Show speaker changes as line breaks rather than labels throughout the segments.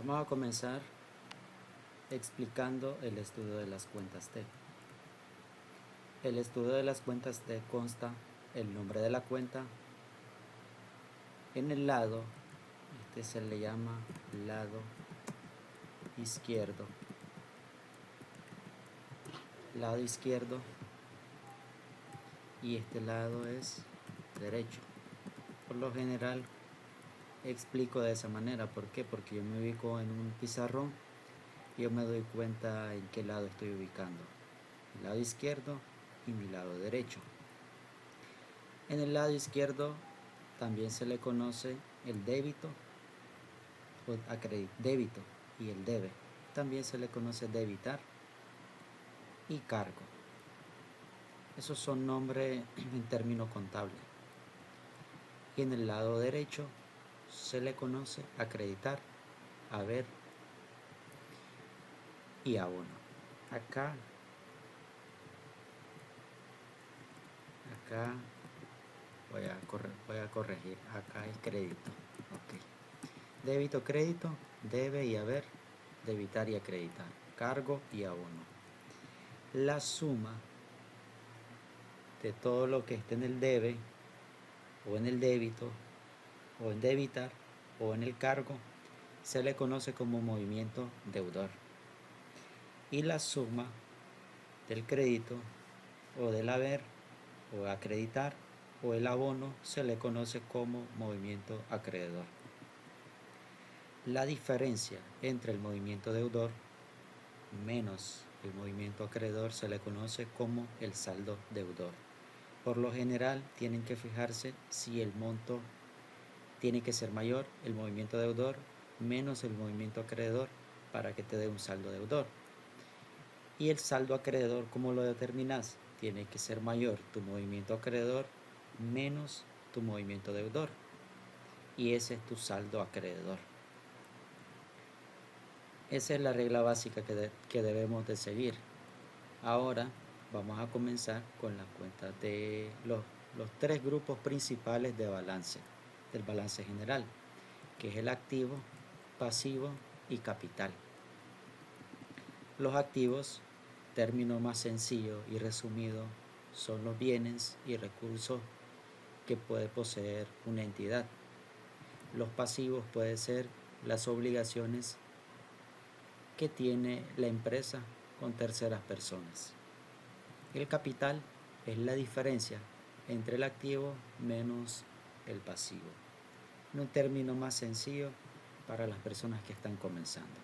Vamos a comenzar explicando el estudio de las cuentas T. El estudio de las cuentas T consta el nombre de la cuenta. En el lado, se le llama lado izquierdo. Lado izquierdo y este lado es derecho. Por lo general explico de esa manera. ¿Por qué? Porque yo me ubico en un pizarrón y yo me doy cuenta en qué lado estoy ubicando. Mi lado izquierdo y mi lado derecho. En el lado izquierdo también se le conoce el débito o débito y el debe. También se le conoce debitar y cargo. Esos son nombres en términos contables. Y en el lado derecho se le conoce acreditar, haber y abono. Acá voy a corregir. Acá es crédito. Okay. Débito, crédito, debe y haber, debitar y acreditar, cargo y abono. La suma de todo lo que esté en el debe o en el débito o en debitar o en el cargo se le conoce como movimiento deudor. Y la suma del crédito o del haber o acreditar o el abono se le conoce como movimiento acreedor. La diferencia entre el movimiento deudor menos el movimiento acreedor se le conoce como el saldo deudor. Por lo general tienen que fijarse si el monto tiene que ser mayor, el movimiento deudor, menos el movimiento acreedor para que te dé un saldo deudor. Y el saldo acreedor, ¿cómo lo determinas? Tiene que ser mayor tu movimiento acreedor menos tu movimiento deudor. Y ese es tu saldo acreedor. Esa es la regla básica que debemos de seguir. Ahora vamos a comenzar con las cuentas de los tres grupos principales de balance, del balance general, que es el activo, pasivo y capital. Los activos, término más sencillo y resumido, son los bienes y recursos que puede poseer una entidad. Los pasivos pueden ser las obligaciones que tiene la empresa con terceras personas. El capital es la diferencia entre el activo menos el pasivo. En un término más sencillo para las personas que están comenzando.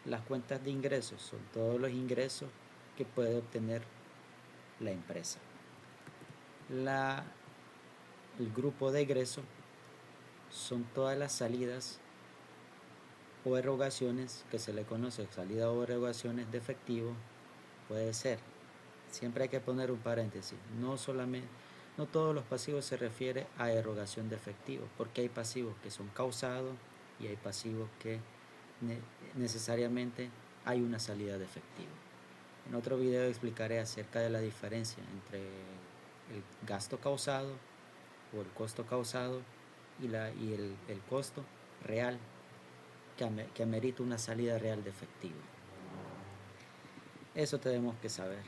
Las cuentas de ingresos son todos los ingresos que puede obtener la empresa. El grupo de egresos son todas las salidas o erogaciones que se le conoce, salida o erogaciones de efectivo. Puede ser, siempre hay que poner un paréntesis, no todos los pasivos se refiere a erogación de efectivo, porque hay pasivos que son causados y hay pasivos que necesariamente hay una salida de efectivo. En otro video explicaré acerca de la diferencia entre el gasto causado o el costo causado y el costo real que amerita una salida real de efectivo. Eso tenemos que saber.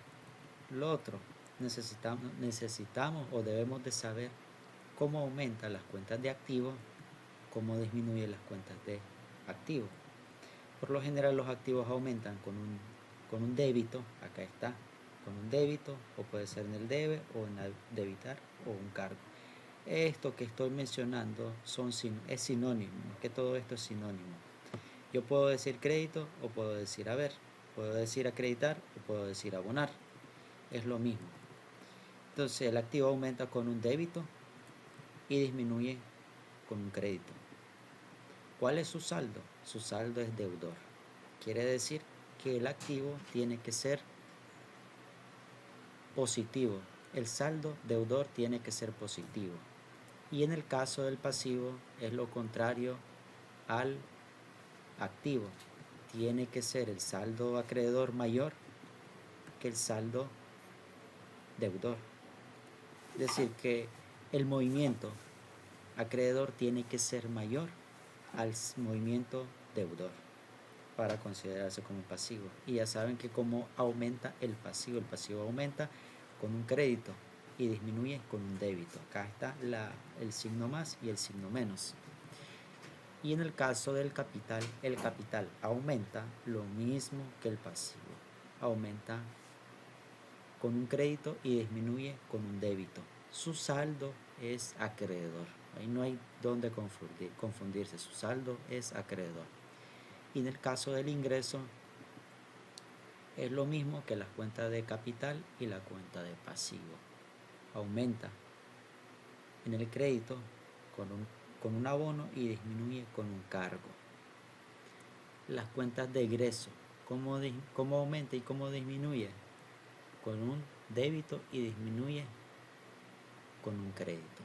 Lo otro, necesitamos o debemos de saber cómo aumentan las cuentas de activos, cómo disminuyen las cuentas de activos. Por lo general los activos aumentan con un débito, acá está, con un débito, o puede ser en el debe o en el debitar o un cargo. Esto que estoy mencionando es sinónimo, que todo esto es sinónimo. Yo puedo decir crédito o puedo decir haber, puedo decir acreditar o puedo decir abonar, es lo mismo. Entonces el activo aumenta con un débito y disminuye con un crédito. ¿Cuál es su saldo? Su saldo es deudor. Quiere decir que el activo tiene que ser positivo. El saldo deudor tiene que ser positivo. Y en el caso del pasivo es lo contrario al activo. Tiene que ser el saldo acreedor mayor que el saldo deudor. Es decir, que el movimiento acreedor tiene que ser mayor al movimiento deudor. para considerarse como pasivo. Y ya saben que cómo aumenta el pasivo aumenta con un crédito y disminuye con un débito. Acá está el signo más y el signo menos. Y en el caso del capital, el capital aumenta lo mismo que el pasivo. Aumenta con un crédito y disminuye con un débito. Su saldo es acreedor. Ahí no hay donde confundirse. Su saldo es acreedor. Y en el caso del ingreso es lo mismo que las cuentas de capital y la cuenta de pasivo. Aumenta en el crédito con un abono y disminuye con un cargo. Las cuentas de egreso, ¿cómo aumenta y cómo disminuye? Con un débito y disminuye con un crédito.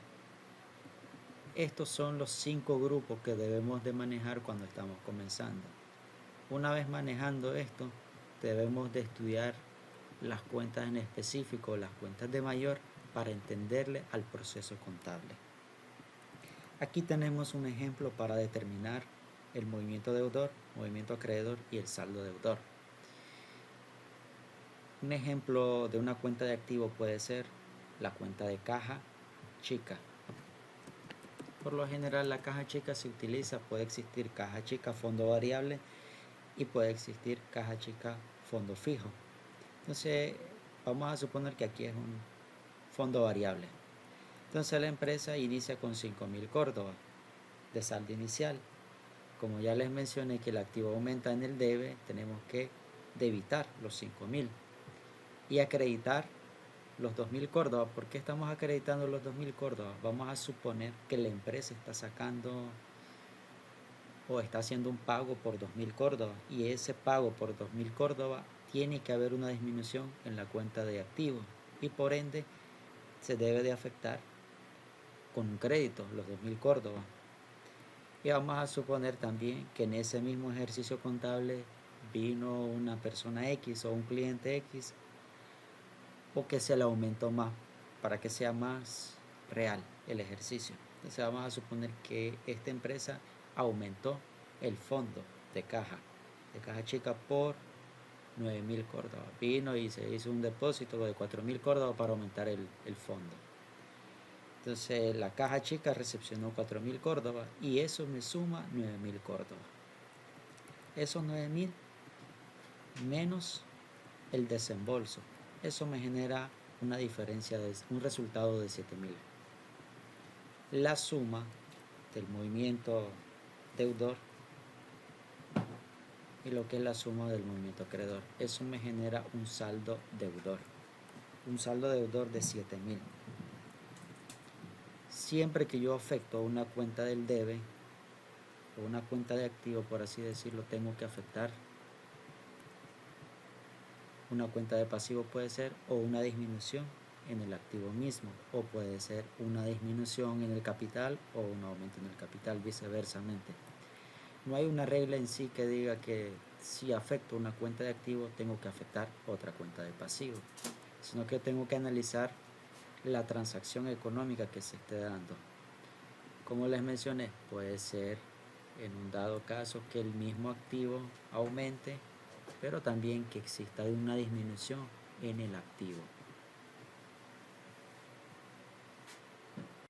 Estos son los 5 grupos que debemos de manejar cuando estamos comenzando. Una vez manejando esto, debemos de estudiar las cuentas en específico, las cuentas de mayor, para entenderle al proceso contable. Aquí tenemos un ejemplo para determinar el movimiento deudor, movimiento acreedor y el saldo deudor. Un ejemplo de una cuenta de activo puede ser la cuenta de caja chica. Por lo general la caja chica se utiliza, puede existir caja chica fondo variable y puede existir caja chica fondo fijo. Entonces vamos a suponer que aquí es un fondo variable. Entonces la empresa inicia con 5.000 córdobas de saldo inicial. Como ya les mencioné que el activo aumenta en el debe, tenemos que debitar los 5.000 y acreditar los 2.000 córdobas. ¿Por qué estamos acreditando los 2.000 córdobas? Vamos a suponer que la empresa está sacando o está haciendo un pago por 2.000 córdobas y ese pago por 2.000 córdobas tiene que haber una disminución en la cuenta de activos y por ende se debe de afectar con un crédito los 2.000 córdobas. Y vamos a suponer también que en ese mismo ejercicio contable vino una persona X o un cliente X o que se le aumentó más para que sea más real el ejercicio. Entonces vamos a suponer que esta empresa aumentó el fondo de caja chica por 9.000 córdobas. Vino y se hizo un depósito de 4.000 córdobas para aumentar el fondo. Entonces la caja chica recepcionó 4.000 córdobas y eso me suma 9.000 córdobas. Esos 9.000 menos el desembolso. Eso me genera una diferencia de un resultado de 7.000. La suma del movimiento deudor y lo que es la suma del movimiento acreedor. Eso me genera un saldo deudor. Un saldo deudor de 7.000. Siempre que yo afecto una cuenta del debe o una cuenta de activo, por así decirlo, tengo que afectar una cuenta de pasivo, puede ser, o una disminución en el activo mismo, o puede ser una disminución en el capital o un aumento en el capital, viceversamente. No hay una regla en sí que diga que si afecto una cuenta de activo tengo que afectar otra cuenta de pasivo, sino que tengo que analizar la transacción económica que se esté dando. Como les mencioné, puede ser en un dado caso que el mismo activo aumente, pero también que exista una disminución en el activo.